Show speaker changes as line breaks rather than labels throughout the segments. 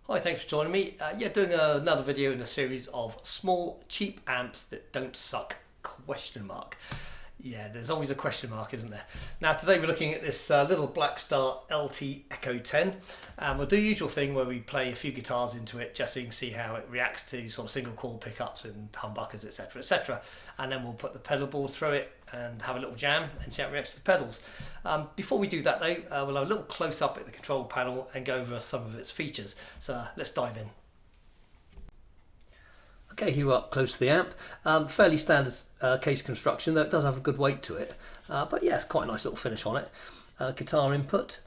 Hi, thanks for joining me. Doing another video in a series of small, cheap amps that don't suck, question mark. Yeah, there's always a question mark, isn't there? Now today we're looking at this little Blackstar LT Echo 10. We'll do the usual thing where we play a few guitars into it just so you can see how it reacts to sort of single coil pickups and humbuckers, etc, etc. And then we'll put the pedal board through it and have a little jam and see how it reacts to the pedals. Before we do that though, we'll have a little close up at the control panel and go over some of its features. So let's dive in. Okay, here we're up close to the amp. Fairly standard case construction, though it does have a good weight to it. But yeah, it's quite a nice little finish on it. Guitar input,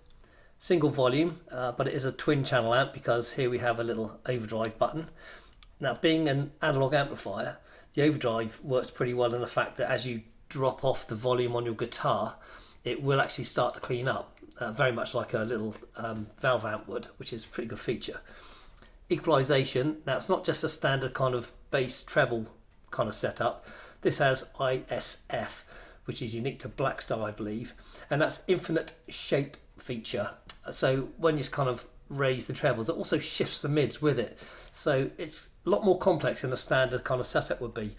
single volume, but it is a twin channel amp because here we have a little overdrive button. Now, being an analog amplifier, the overdrive works pretty well in the fact that as you drop off the volume on your guitar, it will actually start to clean up, very much like a little valve amp would, which is a pretty good feature. Equalization, now it's not just a standard kind of bass treble kind of setup. This has ISF, which is unique to Blackstar, I believe, and that's infinite shape feature. So when you kind of raise the trebles, it also shifts the mids with it. So it's a lot more complex than a standard kind of setup would be.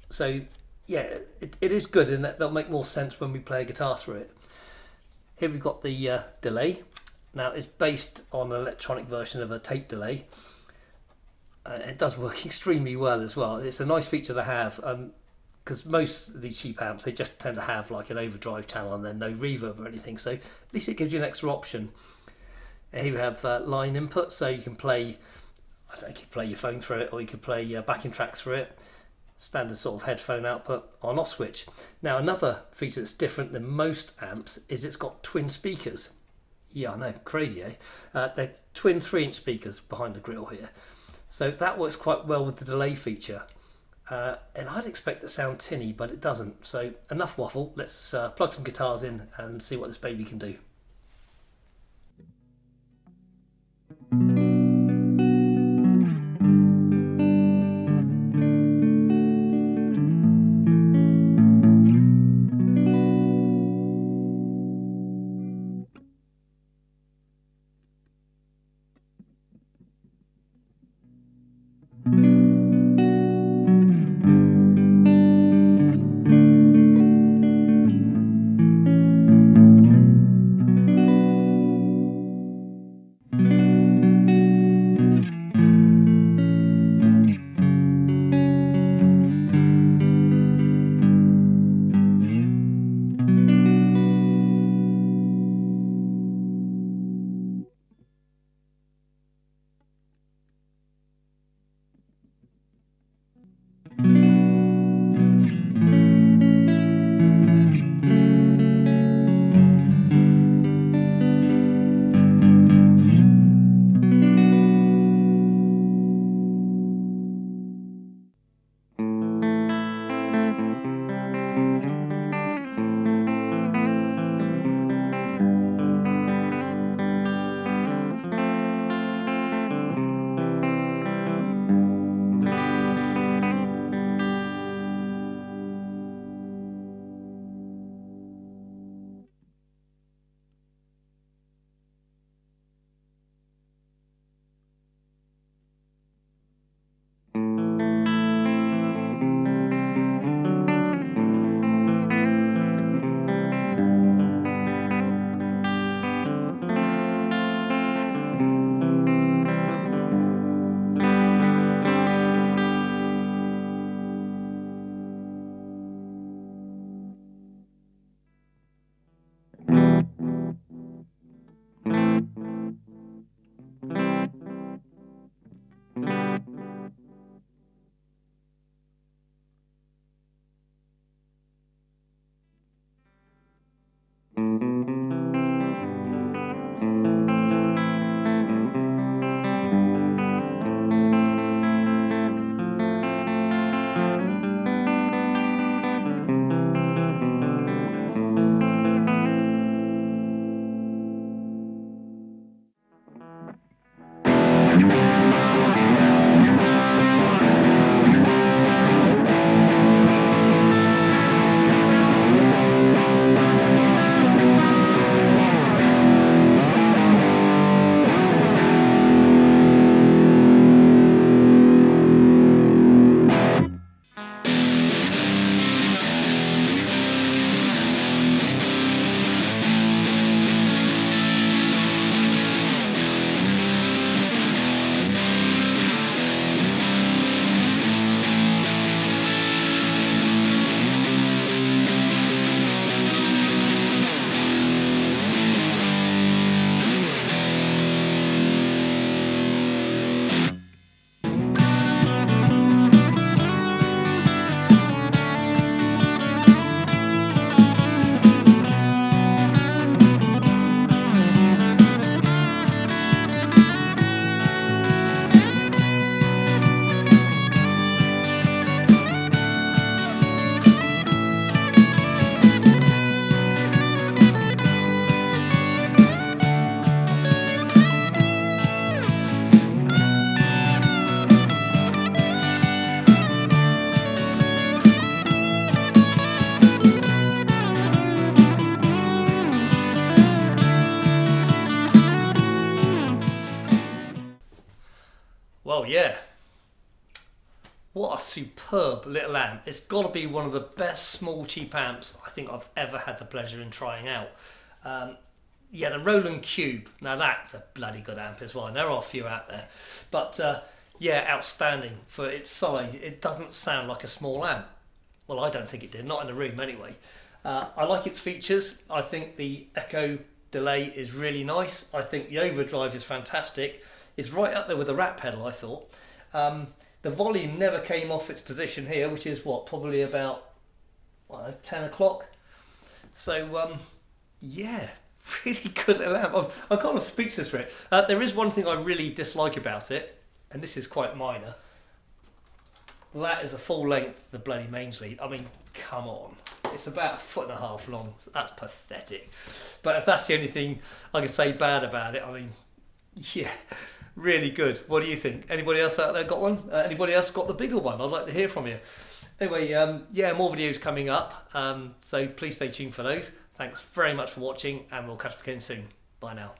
So yeah, it is good, and that'll make more sense when we play a guitar through it. Here we've got the delay. Now it's based on an electronic version of a tape delay. It does work extremely well as well. It's a nice feature to have because most of these cheap amps, they just tend to have like an overdrive channel and then no reverb or anything. So at least it gives you an extra option. And here we have line input, so you can play, I don't know, you can play your phone through it, or you can play backing tracks through it. Standard sort of headphone output, on off switch. Now another feature that's different than most amps is it's got twin speakers. Yeah, I know, crazy, eh? They're twin 3-inch speakers behind the grille here. So that works quite well with the delay feature. And I'd expect it to sound tinny, but it doesn't. So enough waffle, let's plug some guitars in and see what this baby can do. Well, yeah. What a superb little amp. It's got to be one of the best small cheap amps I think I've ever had the pleasure in trying out. Yeah, the Roland Cube. Now that's a bloody good amp as well. And there are a few out there. But yeah, outstanding for its size. It doesn't sound like a small amp. Well, I don't think it did. Not in the room anyway. I like its features. I think the echo delay is really nice. I think the overdrive is fantastic. It's right up there with the rat pedal, I thought. The volume never came off its position here, which is what, probably about 10 o'clock. So yeah, really good little amp. I'm kind of speechless for it. There is one thing I really dislike about it, and this is quite minor. That is the full length of the bloody mains lead. I mean, come on. It's about 1.5 foot long. That's pathetic. But if that's the only thing I can say bad about it, I mean, yeah, really good. What do you think? Anybody else out there got one? Anybody else got the bigger one? I'd like to hear from you. Anyway, yeah, more videos coming up. So please stay tuned for those. Thanks very much for watching, and we'll catch up again soon. Bye now.